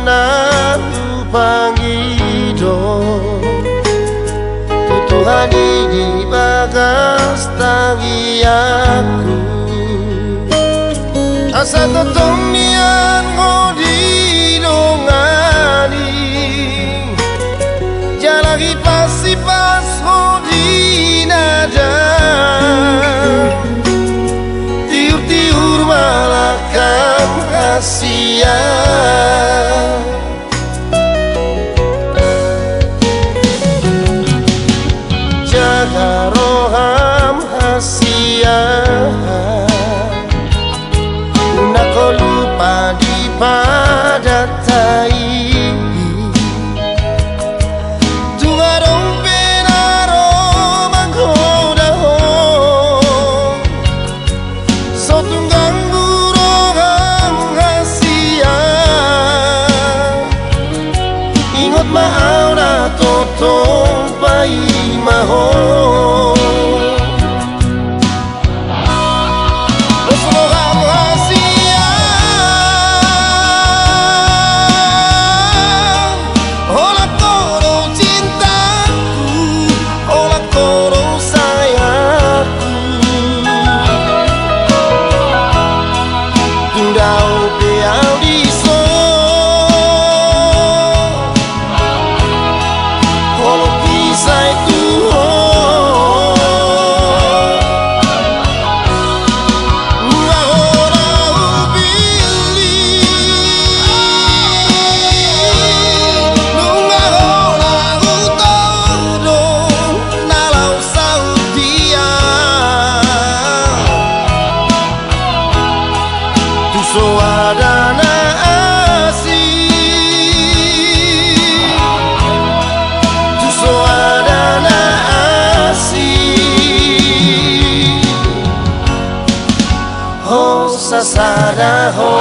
na lupangido Tuhan di bagas tangi aku asa totongian ngodi dongani jalagi pasi pas ngodi nada tiur-tiur malakam kasihan jaga roham hasiah Nako lupa di padatai Tungarong penaro mangkodaho Sotunggang buroham hasiah Ingot maaw na totong paimahon Suadana asih Tu suadana asih Ho sasada ho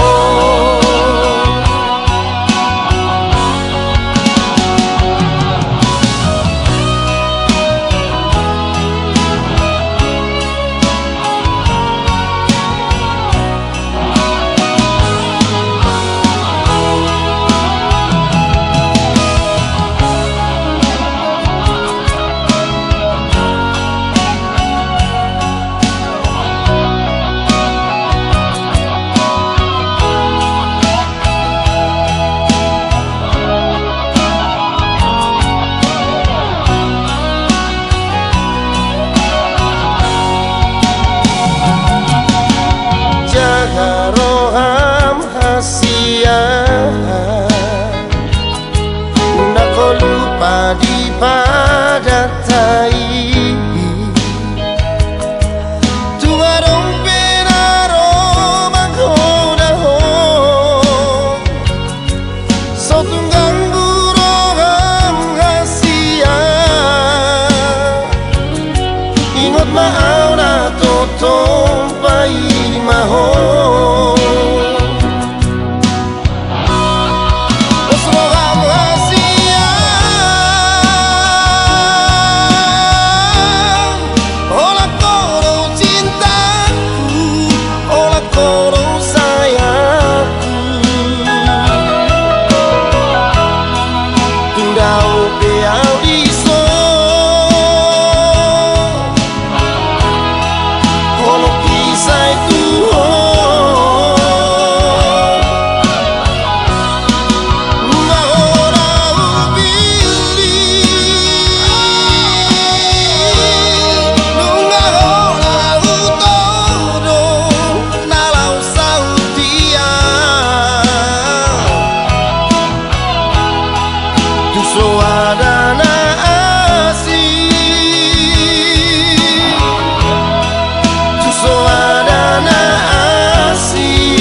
roham hasiah Nako lupa di padatai Tungarong penaro mangkodaho Sotunggang buroham hasiah Ingot maaw na totong paimahon Suadana asih Tu suadana asih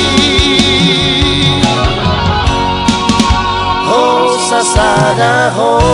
Ho sasada ho